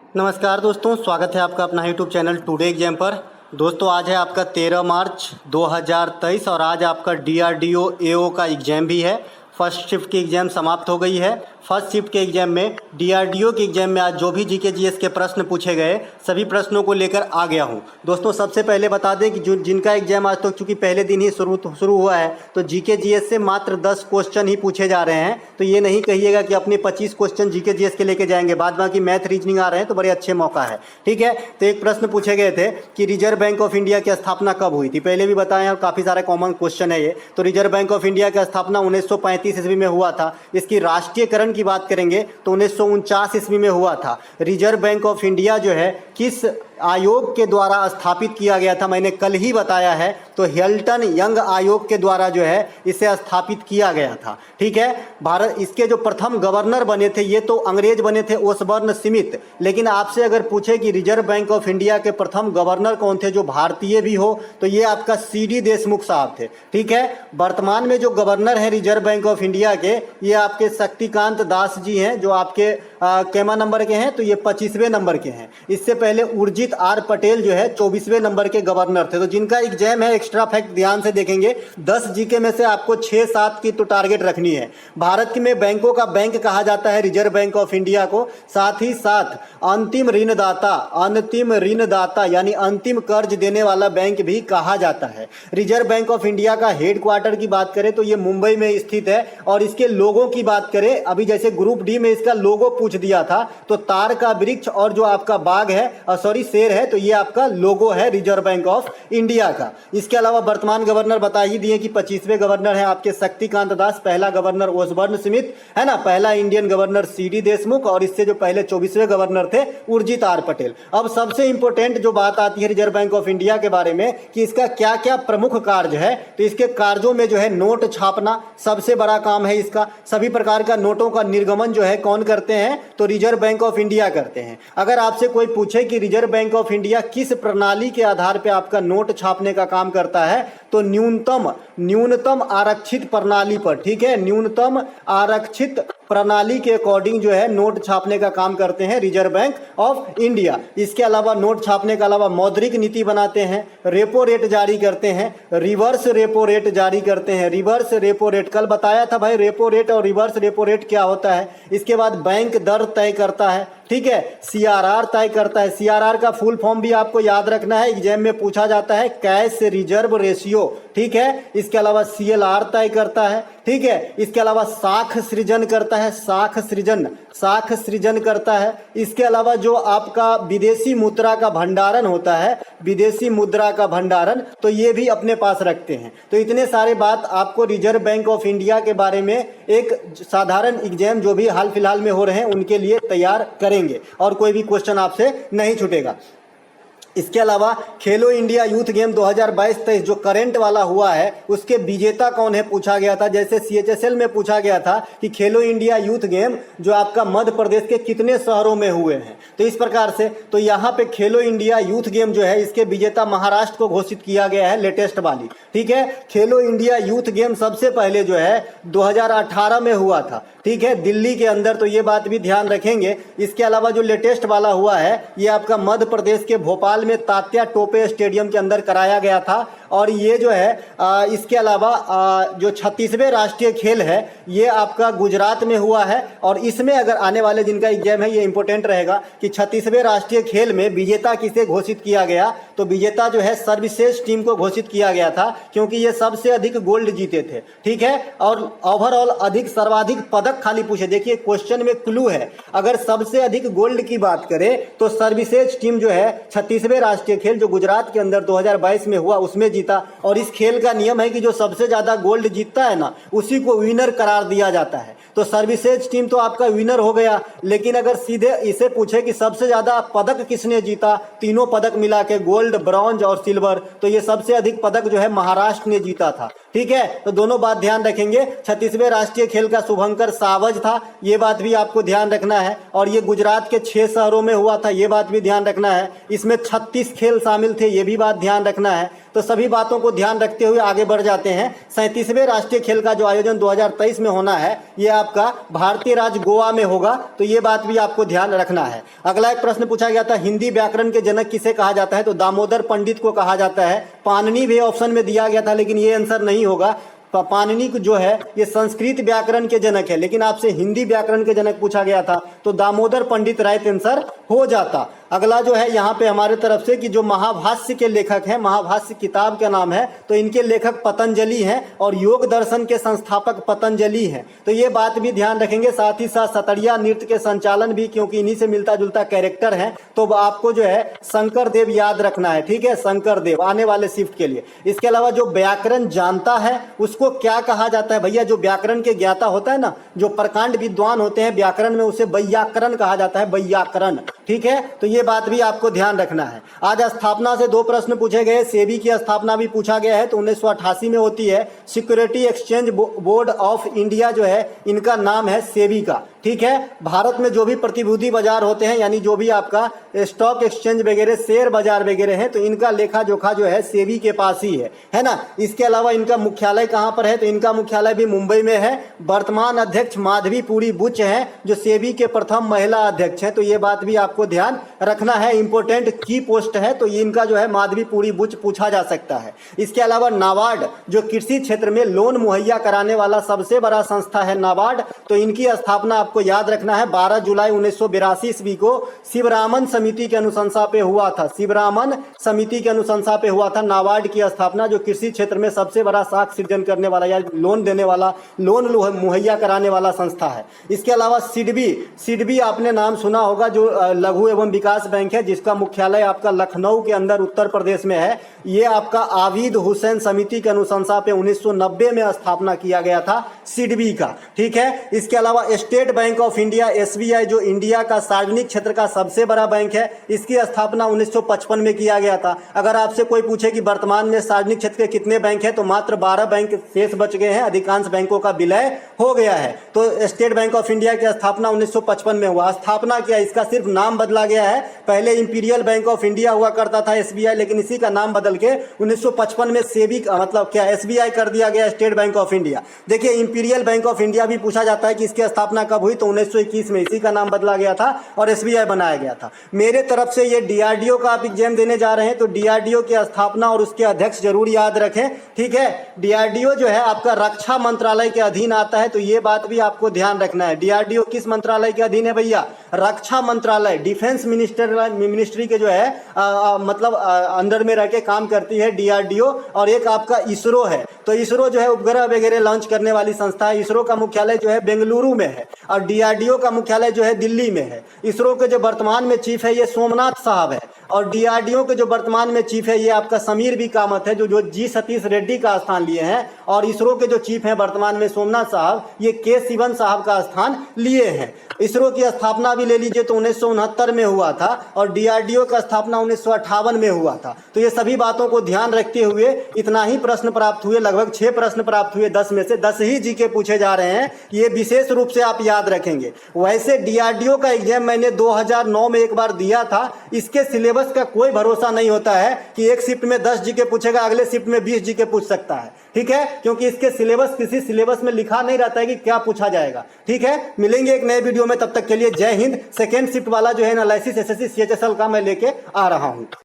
नमस्कार दोस्तों, स्वागत है आपका अपना यूट्यूब चैनल टुडे एग्जाम पर। दोस्तों आज है आपका 13 मार्च 2023 और आज आपका DRDO AO का एग्ज़ाम भी है। फर्स्ट शिफ्ट की एग्ज़ाम समाप्त हो गई है। फर्स्ट शिफ्ट के एग्ज़ाम में DRDO के एग्ज़ाम में आज जो भी GK GS के प्रश्न पूछे गए सभी प्रश्नों को लेकर आ गया हूं। दोस्तों सबसे पहले बता दें कि जिनका एग्ज़ाम आज तक चूँकि पहले दिन ही शुरू हुआ है तो GK GS से मात्र 10 क्वेश्चन ही पूछे जा रहे हैं। तो ये नहीं कहिएगा कि अपने 25 क्वेश्चन GK GS के लेके जाएंगे, बाद बाकी मैथ रीजनिंग आ रहे हैं तो बड़े अच्छे मौका है। ठीक है, तो एक प्रश्न पूछे गए थे कि रिजर्व बैंक ऑफ इंडिया की स्थापना कब हुई थी। पहले भी बताएं और काफ़ी सारा कॉमन क्वेश्चन है ये। तो रिजर्व बैंक ऑफ इंडिया की स्थापना 1935 ईस्वी में हुआ था। इसकी राष्ट्रीयकरण की बात करेंगे तो 1949 ईस्वी में हुआ था। रिजर्व बैंक ऑफ इंडिया जो है किस आयोग के द्वारा स्थापित किया गया था, मैंने कल ही बताया है। तो हिल्टन यंग आयोग के द्वारा जो है इसे स्थापित किया गया था। ठीक है, भारत इसके जो प्रथम गवर्नर बने थे ये तो अंग्रेज बने थे, ओसबर्न स्मिथ। लेकिन आपसे अगर पूछे कि रिजर्व बैंक ऑफ इंडिया के प्रथम गवर्नर कौन थे जो भारतीय भी हो, तो ये आपका CD देशमुख साहब थे। ठीक है, वर्तमान में जो गवर्नर है रिजर्व बैंक ऑफ इंडिया के ये आपके शक्तिकांत दास जी हैं, जो आपके कैमा नंबर के हैं, तो ये 25वें नंबर के हैं। इससे पहले उर्जित R पटेल जो है 24वें नंबर के गवर्नर थे। तो जिनका एग्जाम है एक्स्ट्रा फैक्ट ध्यान से देखेंगे, 10 GK में से आपको 6-7 की तो टारगेट रखनी है। भारत में बैंकों का बैंक कहा जाता है रिजर्व बैंक ऑफ इंडिया को। साथ ही साथ अंतिम ऋणदाता यानी अंतिम कर्ज देने वाला बैंक भी कहा जाता है। रिजर्व बैंक ऑफ इंडिया का हेडक्वार्टर की बात करें तो ये मुंबई में स्थित है। और इसके लोगों की बात करें, अभी जैसे ग्रुप डी में इसका लोगो पूछ दिया था तो तार का वृक्ष और जो आपका बाघ है शेर है, तो ये आपका लोगो है रिजर्व बैंक ऑफ इंडिया का। इसके अलावा वर्तमान गवर्नर बता ही दिए कि 25वें गवर्नर है आपके शक्तिकांत दास, पहला गवर्नर ओसबर्न स्मिथ है ना, पहला इंडियन गवर्नर CD देशमुख और इससे जो पहले 24वें गवर्नर थे उर्जित R पटेल। अब सबसे इंपॉर्टेंट जो बात आती है रिजर्व बैंक ऑफ इंडिया के बारे में कि इसका क्या क्या प्रमुख कार्य है, तो इसके कार्यों में जो है नोट छापना सबसे बड़ा काम है इसका। सभी प्रकार का नोटों का निर्गमन जो है कौन करते हैं, तो रिजर्व बैंक ऑफ इंडिया करते हैं। अगर आपसे कोई पूछे कि रिजर्व बैंक ऑफ इंडिया किस प्रणाली के आधार पर आपका नोट छापने का काम करता है, तो न्यूनतम आरक्षित प्रणाली पर। ठीक है, न्यूनतम आरक्षित प्रणाली के अकॉर्डिंग जो है नोट छापने का काम करते हैं रिजर्व बैंक ऑफ इंडिया। इसके अलावा नोट छापने के अलावा मौद्रिक नीति बनाते हैं, रेपो रेट जारी करते हैं, रिवर्स रेपो रेट जारी करते हैं। रिवर्स रेपो रेट कल बताया था भाई, रेपो रेट और रिवर्स रेपो रेट क्या होता है। इसके बाद बैंक दर तय करता है। ठीक है, CRR तय करता है। CRR का फुल फॉर्म भी आपको याद रखना है, एग्जाम में पूछा जाता है, कैश रिजर्व रेशियो। ठीक है, इसके अलावा CLR तय करता है। ठीक है, इसके अलावा साख सृजन करता है, साख सृजन करता है। इसके अलावा जो आपका विदेशी मुद्रा का भंडारण होता है, विदेशी मुद्रा का भंडारण, तो ये भी अपने पास रखते हैं। तो इतने सारे बात आपको रिजर्व बैंक ऑफ इंडिया के बारे में एक साधारण एग्जाम जो भी हाल फिलहाल में हो रहे हैं उनके लिए तैयार करेंगे और कोई भी क्वेश्चन आपसे नहीं छूटेगा। इसके अलावा खेलो इंडिया यूथ गेम 2022-23 जो करंट वाला हुआ है उसके विजेता कौन है पूछा गया था। जैसे CHSL में पूछा गया था कि खेलो इंडिया यूथ गेम जो आपका मध्य प्रदेश के कितने शहरों में हुए हैं, तो इस प्रकार से तो यहाँ पे खेलो इंडिया यूथ गेम जो है इसके विजेता महाराष्ट्र को घोषित किया गया है, लेटेस्ट वाली। ठीक है, खेलो इंडिया यूथ गेम सबसे पहले जो है 2018 में हुआ था। ठीक है, दिल्ली के अंदर, तो ये बात भी ध्यान रखेंगे। इसके अलावा जो लेटेस्ट वाला हुआ है ये आपका मध्य प्रदेश के भोपाल में तात्या टोपे स्टेडियम के अंदर कराया गया था। और ये जो है इसके अलावा जो 36वें राष्ट्रीय खेल है ये आपका गुजरात में हुआ है। और इसमें अगर आने वाले जिनका एग्जाम है ये इंपॉर्टेंट रहेगा कि 36वें राष्ट्रीय खेल में विजेता किसे घोषित किया गया, तो विजेता जो है सर्वश्रेष्ठ टीम को घोषित किया गया था क्योंकि ये सबसे अधिक गोल्ड जीते थे। ठीक है, और ओवरऑल सर्वाधिक पदक खाली पूछे। देखिए क्वेश्चन में क्लू है, अगर सबसे अधिक गोल्ड की बात करें तो सर्वश्रेष्ठ टीम जो है 36वें राष्ट्रीय खेल जो गुजरात के अंदर 2022 में हुआ उसमें जीता। और इस खेल का नियम है कि जो सबसे ज्यादा गोल्ड जीतता है ना उसी को विनर करार दिया जाता है। तो सर्वश्रेष्ठ टीम तो आपका विनर हो गया, लेकिन अगर सीधे इसे पूछे कि सबसे ज्यादा पदक किसने जीता, तीनों पदक मिला के गोल्ड, ब्रॉन्ज और सिल्वर, तो ये सबसे अधिक पदक जो है महाराष्ट्र ने जीता था। ठीक है, तो दोनों बात ध्यान रखेंगे। 36वें राष्ट्रीय खेल का शुभंकर सावज था, ये बात भी आपको ध्यान रखना है। और ये गुजरात के 6 शहरों में हुआ था, ये बात भी ध्यान रखना है। इसमें 36 खेल शामिल थे, ये भी बात ध्यान रखना है। तो सभी बातों को ध्यान रखते हुए आगे बढ़ जाते हैं। 37वें राष्ट्रीय खेल का जो आयोजन 2023 में होना है, ये आपका भारतीय राज्य गोवा में होगा, तो ये बात भी आपको ध्यान रखना है। अगला एक प्रश्न पूछा गया था, हिंदी व्याकरण के जनक किसे कहा जाता है? तो दामोदर पंडित को कहा जाता है। पाणिनि भी ऑप्शन में दिया गया था, लेकिन ये आंसर नहीं होगा। पाणिनि जो है ये संस्कृत व्याकरण के जनक है, लेकिन आपसे हिंदी व्याकरण के जनक पूछा गया था, तो दामोदर पंडित राइट आंसर हो जाता। अगला जो है यहाँ पे हमारे तरफ से कि जो महाभाष्य के लेखक हैं, महाभाष्य किताब का नाम है, तो इनके लेखक पतंजलि हैं और योग दर्शन के संस्थापक पतंजलि हैं, तो ये बात भी ध्यान रखेंगे। साथ ही साथ सतरिया नृत्य के संचालन भी, क्योंकि इन्हीं से मिलता जुलता कैरेक्टर है, तो आपको जो है शंकर देव याद रखना है। ठीक है, शंकर देव आने वाले शिफ्ट के लिए। इसके अलावा जो व्याकरण जानता है उसको क्या कहा जाता है? भैया जो व्याकरण के ज्ञाता होता है ना, जो प्रकांड विद्वान होते हैं व्याकरण में, उसे वैयाकरण कहा जाता है, वैयाकरण। ठीक है, तो ये बात भी आपको ध्यान रखना है। आज स्थापना से 2 प्रश्न पूछे गए। सेबी की स्थापना भी पूछा गया है, तो 1988 में होती है। Security exchange board of India जो है, इनका नाम है सेबी का। ठीक है, भारत में जो भी प्रतिभूति बाजार होते हैं, यानी जो भी आपका स्टॉक एक्सचेंज वगैरह, शेयर बाजार वगैरह है, तो इनका लेखा जोखा जो है सेबी के पास ही है ना। इसके अलावा इनका मुख्यालय कहाँ पर है? तो इनका मुख्यालय भी मुंबई में है। वर्तमान अध्यक्ष माधवीपुरी बुच हैं, जो सेबी के प्रथम महिला अध्यक्ष हैं, तो ये बात भी आपको ध्यान रखना है। इंपोर्टेंट की पोस्ट है, तो इनका जो है माधवीपुरी बुच पूछा जा सकता है। इसके अलावा नाबार्ड जो कृषि क्षेत्र में लोन मुहैया कराने वाला सबसे बड़ा संस्था है नाबार्ड, तो इनकी स्थापना आपको याद रखना है 12 जुलाई 1982 ईस्वी को शिवरामन समिति के अनुशंसा पे हुआ था। शिवरामन समिति के अनुशंसा पे हुआ था नाबार्ड की स्थापना, जो कृषि क्षेत्र में सबसे बड़ा साख सृजन करने वाला या लोन देने वाला, लोन मुहैया कराने वाला संस्था है। इसके अलावा सिडबी आपने नाम सुना होगा, जो लघु एवं विकास बैंक है, जिसका मुख्यालय आपका लखनऊ के अंदर उत्तर प्रदेश में है। ये आपका आबिद हुसैन समिति के अनुशंसा पे 1990 में स्थापना किया गया था सिडबी का। ठीक है, इसके अलावा state bank of India SBI, जो इंडिया का सार्वजनिक क्षेत्र का सबसे बड़ा बैंक है, इसकी स्थापना 1955 में किया गया था। अगर आपसे कोई पूछे कि वर्तमान में सार्वजनिक क्षेत्र के कितने बैंक हैं, तो मात्र 12 बैंक शेष बच गए हैं, अधिकांश बैंकों का विलय हो गया है। तो स्टेट बैंक ऑफ इंडिया की स्थापना 1955 में हुआ। स्थापना किया, इसका सिर्फ नाम बदला गया है। पहले इंपीरियल बैंक ऑफ इंडिया हुआ करता था SBI, लेकिन इसी का नाम बदल के 1955 में सेबी मतलब क्या SBI कर दिया गया, स्टेट बैंक ऑफ इंडिया। देखिए, इंपीरियल बैंक ऑफ इंडिया भी पूछा जाता है कि इसकी स्थापना कब हुई, तो 1921 में, इसी का नाम बदला गया था और SBI बनाया गया था। मेरे तरफ से ये DRDO का आप एग्जाम देने जा रहे हैं, तो DRDO की स्थापना और उसके अध्यक्ष जरूर याद रखें। ठीक है, DRDO जो है आपका रक्षा मंत्रालय के अधीन आता है, तो ये बात भी आपको ध्यान रखना है। DRDO किस मंत्रालय के अधीन है भैया? रक्षा मंत्रालय, डिफेंस मिनिस्ट्री के जो है मतलब अंदर में रह के काम करती है DRDO। और एक आपका इसरो है, तो इसरो जो है उपग्रह वगैरह लॉन्च करने वाली संस्था है। इसरो का मुख्यालय जो है बेंगलुरु में है और DRDO का मुख्यालय जो है दिल्ली में है। इसरो के जो वर्तमान में चीफ है ये सोमनाथ साहब है, और DRDO के जो वर्तमान में चीफ है ये आपका समीर बी कामत है, जो G सतीश रेड्डी का स्थान लिए हैं। और इसरो के जो चीफ हैं वर्तमान में सोमनाथ साहब, ये K शिवन साहब का स्थान लिए हैं। इसरो की स्थापना भी ले लीजिए तो 1969 में हुआ था, और DRDO का स्थापना 1958 में हुआ था। तो ये सभी बातों को ध्यान रखते हुए इतना ही प्रश्न प्राप्त हुए, लगभग 6 प्रश्न प्राप्त हुए, 10 में से 10 ही GK पूछे जा रहे हैं। ये विशेष रूप से आप याद रखेंगे। वैसे DRDO का एग्जाम मैंने 2009 में एक बार दिया था। इसके सिलेबस का कोई भरोसा नहीं होता है कि एक शिफ्ट में 10 GK पूछेगा, अगले शिफ्ट में 20 GK पूछ सकता है। ठीक है, क्योंकि इसके सिलेबस किसी सिलेबस में लिखा नहीं रहता है कि क्या पूछा जाएगा। ठीक है, मिलेंगे एक नए वीडियो में, तब तक के लिए जय हिंद। सेकेंड शिफ्ट वाला जो है एनालिसिस SSC CHSL का मैं लेके आ रहा हूं।